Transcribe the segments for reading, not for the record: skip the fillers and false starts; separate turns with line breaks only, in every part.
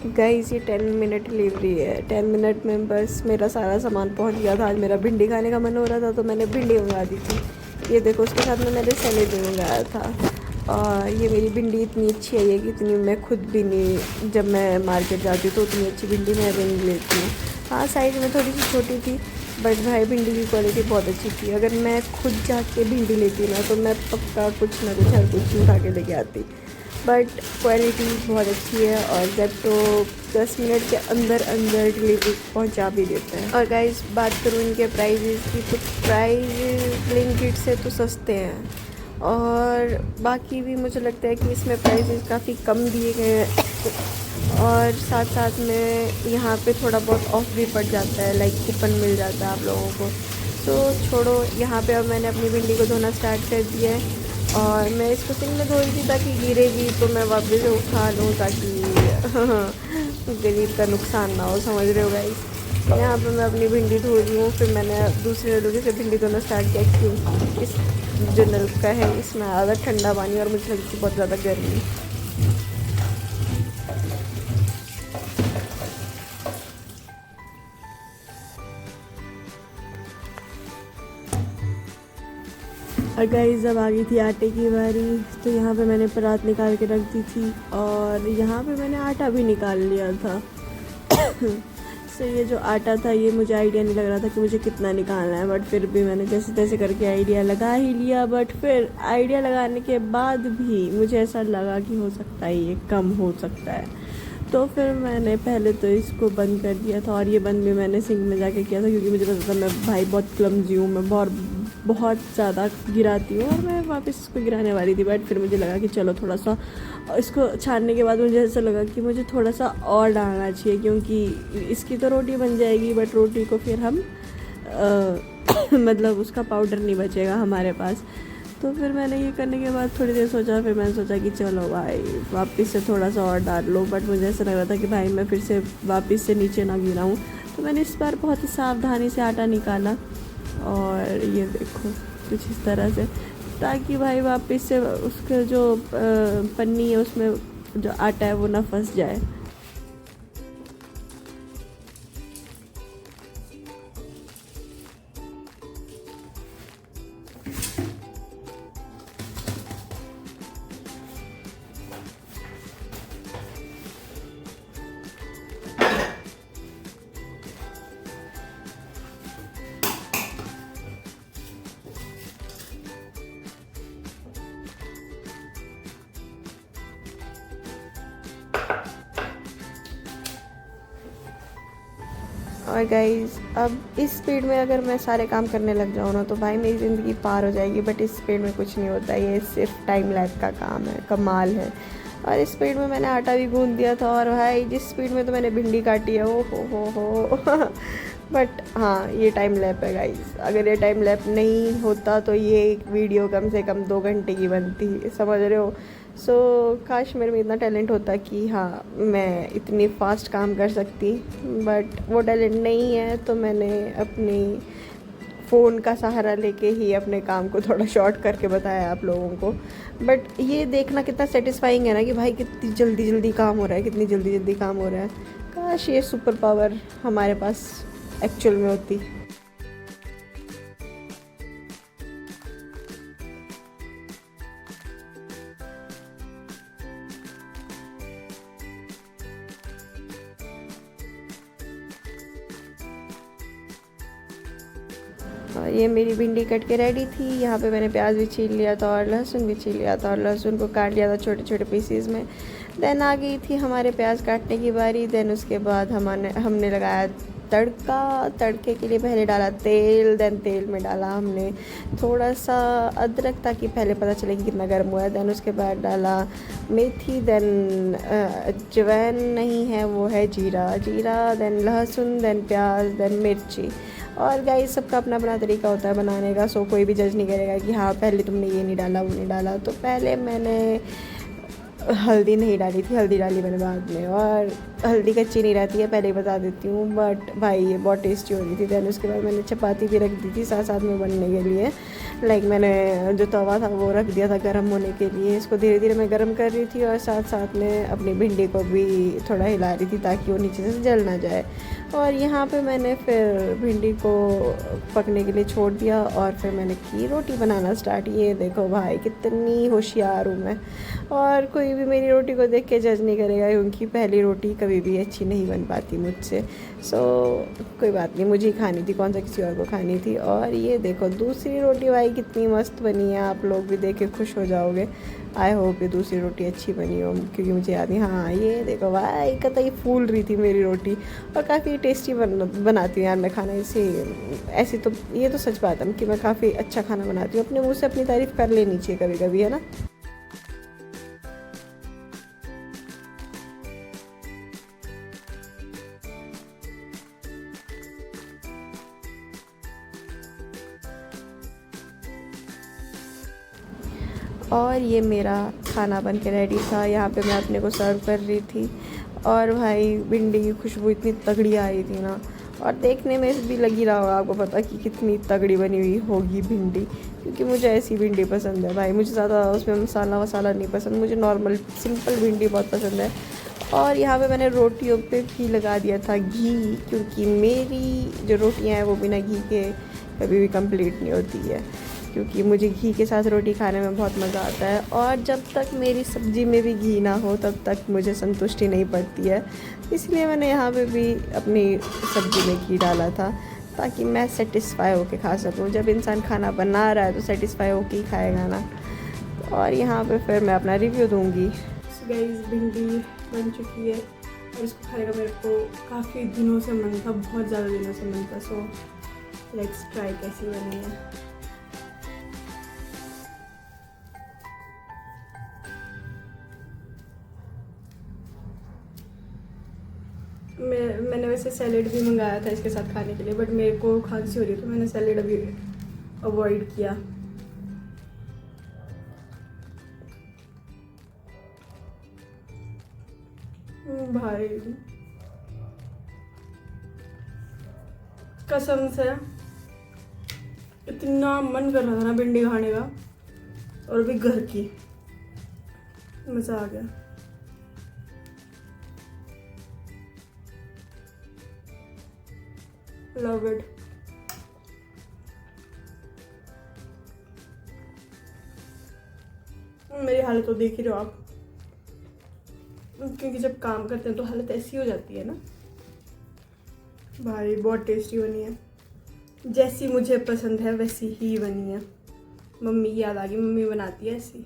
Guys ये 10 minute delivery है। 10 minute में बस मेरा सारा सामान पहुंच गया था। आज मेरा भिंडी खाने का मन हो रहा था तो मैंने भिंडी मंगा दी थी। ये देखो, उसके साथ में मैंने सैलेड भी मंगाया था। और ये मेरी भिंडी इतनी अच्छी आई है कि इतनी मैं खुद भी नहीं, जब मैं मार्केट जाती हूँ तो उतनी अच्छी भिंडी मैं भी नहीं लेती हूँ। हाँ, साइज़ में थोड़ी सी छोटी थी, बट भाई भिंडी की क्वालिटी बहुत अच्छी थी। अगर मैं खुद जाके भिंडी लेती ना तो मैं पक्का कुछ ना कुछ हर कुछ उठा के लेके आती। बट क्वालिटी बहुत अच्छी है और ज़ेप्टो 10 मिनट के अंदर अंदर डिलीवरी पहुंचा भी देते हैं। और गाइस बात करूँ इनके प्राइजेज़ की, तो प्राइस ब्लिंकिट से तो सस्ते हैं और बाकी भी मुझे लगता है कि इसमें प्राइजेज़ काफ़ी कम दिए गए हैं। और साथ साथ में यहाँ पे थोड़ा बहुत ऑफ भी पड़ जाता है, लाइक कूपन मिल जाता है आप लोगों को। तो छोड़ो, यहाँ पे अब मैंने अपनी भिंडी को धोना स्टार्ट कर दिया है और मैं इसको सिंक में धो रही थी ताकि गिरेगी तो मैं वापस से उठा लूँ, ताकि गरीब का नुकसान ना हो, समझ रहे हो गाइस। यहाँ पे मैं अपनी भिंडी धो रही हूँ, फिर मैंने दूसरे नलके से भिंडी धोना स्टार्ट किया क्योंकि इस जो नलका है इसमें ज़्यादा ठंडा पानी और मुझे लगती है बहुत ज़्यादा गर्मी। और गाइस जब आ गई थी आटे की बारी, तो यहाँ पे मैंने परात निकाल के रख दी थी और यहाँ पे मैंने आटा भी निकाल लिया था। सो ये जो आटा था ये मुझे आइडिया नहीं लग रहा था कि मुझे कितना निकालना है, बट फिर भी मैंने जैसे तैसे करके आइडिया लगा ही लिया। बट फिर आइडिया लगाने के बाद भी मुझे ऐसा लगा कि हो सकता है ये कम हो सकता है, तो फिर मैंने पहले तो इसको बंद कर दिया था। और ये बंद भी मैंने सिंक में जाके किया था क्योंकि मुझे पता था मैं भाई बहुत क्लमजी हूँ, मैं बहुत ज़्यादा गिराती हूँ और मैं वापस इसको गिराने वाली थी। बट फिर मुझे लगा कि चलो थोड़ा सा, इसको छानने के बाद मुझे ऐसा लगा कि मुझे थोड़ा सा और डालना चाहिए क्योंकि इसकी तो रोटी बन जाएगी, बट रोटी को फिर हम मतलब उसका पाउडर नहीं बचेगा हमारे पास। तो फिर मैंने ये करने के बाद थोड़ी देर सोचा, फिर मैंने सोचा कि चलो भाई वापस से थोड़ा सा और डाल लो। बट मुझे ऐसा लग रहा था कि भाई मैं फिर से वापस से नीचे ना गिराऊँ, तो मैंने इस बार बहुत ही सावधानी से आटा निकाला और ये देखो कुछ इस तरह से, ताकि भाई वापस से उसका जो पन्नी है उसमें जो आटा है वो ना फंस जाए। और गाइस अब इस स्पीड में अगर मैं सारे काम करने लग जाऊँ ना तो भाई मेरी ज़िंदगी पार हो जाएगी। बट इस स्पीड में कुछ नहीं होता, ये सिर्फ टाइम लैप का काम है, कमाल है। और इस स्पीड में मैंने आटा भी गूंद दिया था और भाई जिस स्पीड में तो मैंने भिंडी काटी है, ओ हो बट हाँ, ये टाइम लैप है गाइस। अगर ये टाइम लैप नहीं होता तो ये एक वीडियो कम से कम 2 घंटे की बनती, समझ रहे हो। सो काश मेरे में इतना टैलेंट होता कि हाँ मैं इतनी फास्ट काम कर सकती, बट वो टैलेंट नहीं है। तो मैंने अपनी फ़ोन का सहारा लेके ही अपने काम को थोड़ा शॉर्ट करके बताया आप लोगों को। बट ये देखना कितना सेटिस्फाइंग है ना कि भाई कितनी जल्दी जल्दी काम हो रहा है, कितनी जल्दी जल्दी काम हो रहा है। काश ये सुपर पावर हमारे पास एक्चुअल में होती। और ये मेरी भिंडी कट के रेडी थी। यहाँ पे मैंने प्याज भी छील लिया था और लहसुन भी छील लिया था और लहसुन को काट लिया था छोटे छोटे पीसीज में। देन आ गई थी हमारे प्याज काटने की बारी। देन उसके बाद हमने लगाया तड़का। तड़के के लिए पहले डाला तेल, देन तेल में डाला हमने थोड़ा सा अदरक ताकि पहले पता चले कि कितना गर्म हुआ है। देन उसके बाद डाला मेथी, देन अजवाइन नहीं है वो है जीरा, देन लहसुन, देन प्याज, देन मिर्ची। और गाइस सबका अपना अपना तरीका होता है बनाने का, सो कोई भी जज नहीं करेगा कि हाँ पहले तुमने ये नहीं डाला वो नहीं डाला। तो पहले मैंने हल्दी नहीं डाली थी, हल्दी डाली मैंने बाद में, और हल्दी कच्ची नहीं रहती है, पहले ही बता देती हूँ। बट भाई ये बहुत टेस्टी हो रही थी। दैन उसके बाद मैंने चपाती भी रख दी थी साथ साथ में बनने के लिए। लाइक मैंने जो तवा था वो रख दिया था गर्म होने के लिए। इसको धीरे धीरे मैं गर्म कर रही थी और साथ साथ में अपनी भिंडी को भी थोड़ा हिला रही थी ताकि वो नीचे से जल ना जाए। और यहाँ पे मैंने फिर भिंडी को पकने के लिए छोड़ दिया और फिर मैंने की रोटी बनाना स्टार्ट। ये देखो भाई कितनी होशियार हूँ मैं, और कोई भी मेरी रोटी को देख के जज नहीं करेगा क्योंकि पहली रोटी कभी भी अच्छी नहीं बन पाती मुझसे। सो कोई बात नहीं, मुझे ही खानी थी, कौन सा किसी और को खानी थी। और ये देखो दूसरी रोटी भाई कितनी मस्त बनी है, आप लोग भी देख के खुश हो जाओगे। आई होप ये दूसरी रोटी अच्छी बनी हो क्योंकि मुझे याद नहीं। हाँ ये देखो भाई कतई फूल रही थी मेरी रोटी, और काफ़ी टेस्टी बनाती हूँ यार मैं खाना। ऐसे तो ये तो सच बात है कि मैं काफ़ी अच्छा खाना बनाती हूँ। अपने मुँह से अपनी तारीफ़ कर लेनी चाहिए कभी कभी, है ना। और ये मेरा खाना बन के रेडी था। यहाँ पे मैं अपने को सर्व कर रही थी, और भाई भिंडी की खुशबू इतनी तगड़ी आ रही थी ना, और देखने में भी लगी रहा होगा आपको पता कि कितनी तगड़ी बनी हुई होगी भिंडी, क्योंकि मुझे ऐसी भिंडी पसंद है भाई। मुझे ज़्यादा उसमें मसाला वसाला नहीं पसंद, मुझे नॉर्मल सिंपल भिंडी बहुत पसंद है। और यहाँ पे मैंने रोटियों पे भी लगा दिया था घी, क्योंकि मेरी जो रोटियाँ हैं वो बिना घी के कभी भी कंप्लीट नहीं होती है, क्योंकि मुझे घी के साथ रोटी खाने में बहुत मज़ा आता है। और जब तक मेरी सब्ज़ी में भी घी ना हो तब तक मुझे संतुष्टि नहीं पड़ती है, इसलिए मैंने यहाँ पे भी अपनी सब्ज़ी में घी डाला था ताकि मैं सेटिस्फाई होके खा सकूँ। जब इंसान खाना बना रहा है तो सेटिस्फाई होके ही खाएगा ना। और यहाँ पे फिर मैं अपना रिव्यू दूँगी। गाइस भिंडी बन चुकी है और इसको खाने का मेरे को काफ़ी दिनों से मन था, बहुत ज़्यादा दिनों से मन था। सो लेट्स ट्राई कैसी बनी है। मैंने वैसे सैलेड भी मंगाया था इसके साथ खाने के लिए, बट मेरे को खांसी हो रही है तो मैंने सैलेड अभी अवॉइड किया। भाई कसम से इतना मन कर रहा था ना भिंडी खाने का, और भी घर की, मज़ा आ गया। Love it. मेरी हालत तो देख ही रहे हो आप, क्योंकि जब काम करते हैं तो हालत ऐसी हो जाती है ना। भाई बहुत टेस्टी बनी है, जैसी मुझे पसंद है वैसी ही बनी है। मम्मी की याद आ गई, मम्मी बनाती है ऐसी।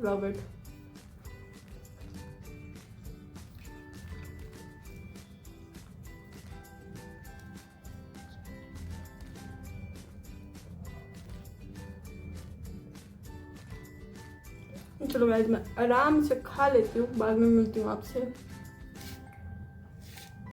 Love it. चलो गाइस मैं आराम से खा लेती हूँ, बाद में मिलती हूँ आपसे।